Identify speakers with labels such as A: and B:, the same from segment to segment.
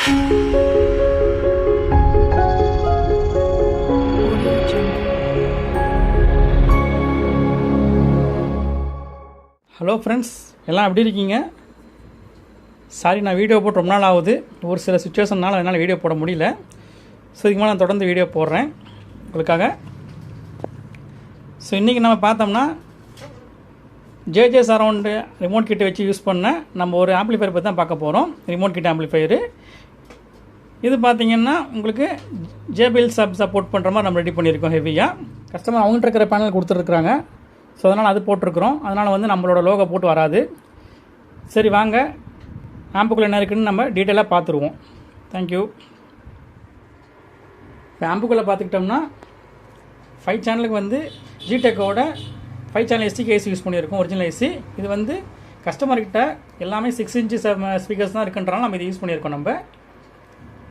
A: Hello friends, எல்லாம் எப்படி இருக்கீங்க? சாரி, நான் வீடியோ போட்டு ரொம்ப நாள் ஆகுது. ஒரு சில சுச்சுவேஷனால் என்னால் வீடியோ போட முடியல. ஸோ இதுக்கு மேலே நான் தொடர்ந்து வீடியோ போடுறேன் உங்களுக்காக. ஸோ இன்றைக்கி நம்ம பார்த்தோம்னா ஜேஜே சரவுண்டு ரிமோட் கிட்டை வச்சு யூஸ் பண்ண நம்ம ஒரு ஆம்ப்ளிஃபையர் பற்றி தான் பார்க்க போகிறோம். ரிமோட் கிட் ஆம்ப்ளிஃபையரு இது பார்த்திங்கன்னா உங்களுக்கு ஜேபிஎல் சப்போர்ட் பண்ணுற மாதிரி நம்ம ரெடி பண்ணியிருக்கோம். ஹெவியாக கஸ்டமர் அவங்கள்ட்ட இருக்கிற பேனல் கொடுத்துருக்குறாங்க. ஸோ அதனால் அது போட்டிருக்கிறோம். அதனால் வந்து நம்மளோட லோகோ போட்டு வராது. சரி வாங்க, ஆம்புக்குள்ளே என்ன இருக்குதுன்னு நம்ம டீட்டெயிலாக பார்த்துருவோம். தேங்க்யூ. இப்போ ஆம்புக்குள்ளே பார்த்துக்கிட்டோம்னா 5 சேனலுக்கு வந்து ஜிடெக்கோட 5 சேனல் எஸ்டி கேசி யூஸ் பண்ணியிருக்கோம், ஒரிஜினல் ஏசி. இது வந்து கஸ்டமர்கிட்ட எல்லாமே 6 இன்ச்சு ஸ்பீக்கர்ஸ் தான் இருக்குன்றனால நம்ம இது யூஸ் பண்ணியிருக்கோம். நம்ம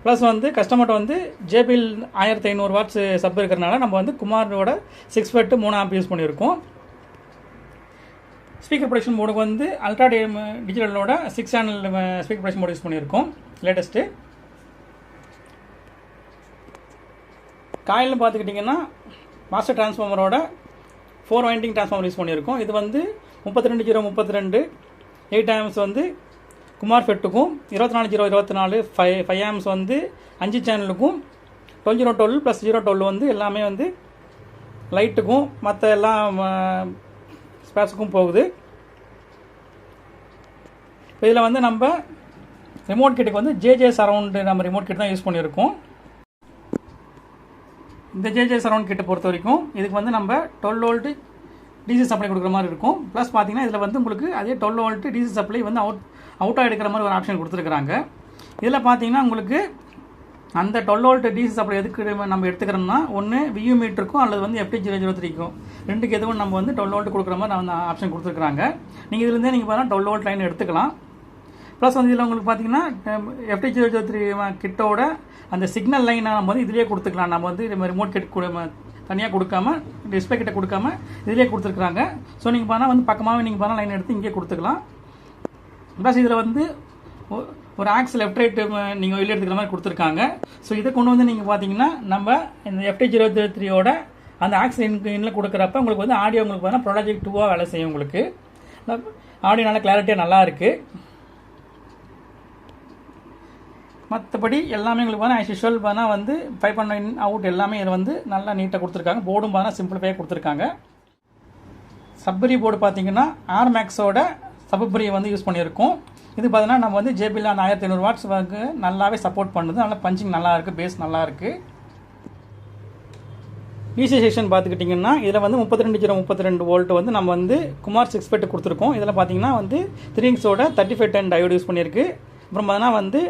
A: ப்ளஸ் வந்து கஸ்டமர்கிட்ட வந்து ஜேபிஎல் 1500 வாட்ஸ் சப் இருக்கிறனால நம்ம வந்து குமாரோட 6 ஃபெட் 3 ஆம்ப் யூஸ் பண்ணியிருக்கோம். ஸ்பீக்கர் ப்ரொடக்ஷன் மோடுக்கு வந்து அல்ட்ரா டிஜிட்டலோட 6 channel speaker protection mode use பண்ணியிருக்கோம், லேட்டஸ்ட்டு. காயில்னு பார்த்துக்கிட்டிங்கன்னா மாஸ்டர் டிரான்ஸ்ஃபார்மரோட 4 வைண்டிங் டிரான்ஸ்ஃபார்மர் யூஸ் பண்ணியிருக்கோம். இது வந்து 32 8 ஆம்ஸ் வந்து குமார் ஃபெட்டுக்கும், 24 5 ஆம்ஸ் வந்து 5 சேனலுக்கும், 12 ப்ளஸ் 012 வந்து எல்லாமே வந்து லைட்டுக்கும் மற்ற எல்லாம் ஸ்பேஸுக்கும் போகுது. இப்போ இதில் வந்து நம்ம ரிமோட் கிட்டுக்கு வந்து ஜேஜே சரவுண்டு நம்ம ரிமோட் கிட் தான் யூஸ் பண்ணியிருக்கோம். இந்த ஜேஜே சரவுண்ட் கிட்டை பொறுத்த வரைக்கும் இதுக்கு வந்து நம்ம 12 வோல்ட்டு டிசி சப்ளை கொடுக்குற மாதிரி இருக்கும். ப்ளஸ் பார்த்தீங்கன்னா இதில் வந்து உங்களுக்கு அதே 12 வோல்ட்டு டிசி சப்ளை வந்து அவுட்டாக எடுக்கிற மாதிரி ஒரு ஆப்ஷன் கொடுத்துருக்குறாங்க. இதில் பார்த்தீங்கன்னா உங்களுக்கு அந்த 12 வோல்ட் டிசி சப்ளை எதுக்கு நம்ம எடுத்துக்கிறோம்னா, ஒன்று வியூ மீட்டருக்கும் அல்லது வந்து FT003க்கும் ரெண்டுக்கு எதுவும் நம்ம வந்து 12 வோல்ட் கொடுக்குற மாதிரி அந்த ஆப்ஷன் கொடுத்துருக்குறாங்க. நீங்கள் இதுலேருந்தே நீங்கள் பார்த்தா 12 வோல்ட் லைன் எடுத்துக்கலாம். ப்ளஸ் வந்து இதில் உங்களுக்கு பார்த்தீங்கன்னா FT003 கிட்டோட அந்த சிக்னல் லைனை நம்ம வந்து இதிலேயே கொடுத்துக்கலாம். நம்ம வந்து ரிமோட் கிட் தனியாக கொடுக்காம, டிஸ்பிளே கிட்ட கொடுக்காம இதிலேயே கொடுத்துருக்குறாங்க. ஸோ நீங்கள் பார்த்தா வந்து பக்கமாகவே நீங்கள் பார்த்தா லைன் எடுத்து இங்கே கொடுத்துக்கலாம். ப்ளஸ் இதில் வந்து ஒரு ஆக்ஸ் லெஃப்ட் ரைட்டு நீங்கள் வெளியே எடுத்துக்கிற மாதிரி கொடுத்துருக்காங்க. ஸோ இதை கொண்டு வந்து நீங்கள் பார்த்தீங்கன்னா நம்ம இந்த FT003யோட அந்த ஆக்ஸ் இன்னில் கொடுக்குறப்ப உங்களுக்கு வந்து ஆடியோ உங்களுக்கு பார்த்தா ப்ராடக்ட் 2 வேலை செய்யும். உங்களுக்கு ஆடியோ நல்லா கிளாரிட்டியாக நல்லா இருக்குது. மற்றபடி எல்லாமே உங்களுக்கு பார்த்தா ஆஸ் யூஷுவல் பார்த்தா வந்து 5.9 அவுட் எல்லாமே இதில் வந்து நல்லா நீட்டாக கொடுத்துருக்காங்க. போர்டும் பார்த்தா சிம்பிளிஃபையாக கொடுத்துருக்காங்க. சப்பரி போர்டு பார்த்தீங்கன்னா ஆர்மேக்ஸோட சப்பரி வந்து யூஸ் பண்ணியிருக்கோம். இது பார்த்தீங்கன்னா நம்ம வந்து ஜேபிஎல் 1500 வாட்ஸ் வந்து நல்லாவே சப்போர்ட் பண்ணுது. நல்லா பஞ்சிங் நல்லா இருக்குது, பேஸ் நல்லா இருக்குது. டிசி செக்ஷன் பார்த்துக்கிட்டிங்கன்னா இதில் வந்து 32 வோல்ட் வந்து நம்ம வந்து குமார் 6 ஃபெட் கொடுத்துருக்கோம். இதில் பார்த்தீங்கன்னா வந்து 3 இன்ச்சோட 3510 டயோடு யூஸ் பண்ணியிருக்கு. அப்புறம் பார்த்தீங்கன்னா வந்து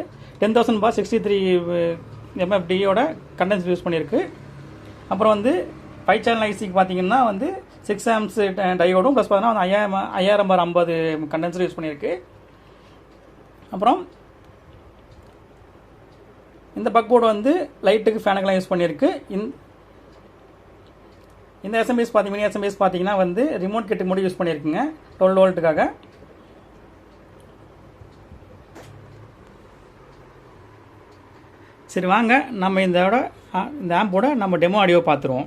A: 10000/63 MFDயோட கண்டென்சர் யூஸ் பண்ணியிருக்கு. அப்புறம் வந்து 5 சேனல் ஐசிக்கு பார்த்தீங்கன்னா வந்து 6 ஆம்ஸ் டயோடும் ப்ளஸ் பார்த்தீங்கன்னா 5000/50 கண்டென்சர் யூஸ் பண்ணியிருக்கு. அப்புறம் இந்த பக் போர்டு வந்து லைட்டுக்கு ஃபேனுக்கெல்லாம் யூஸ் பண்ணியிருக்கு. இந்த எஸ்எம்பிஎஸ் பார்த்தீங்கன்னா வந்து ரிமோட் கிட்டு மட்டும் யூஸ் பண்ணியிருக்குங்க 12 வோல்ட்டுக்காக. சரி வாங்க, நம்ம இந்த ஆம்போட நம்ம டெமோ ஆடியோ பார்த்துருவோம்.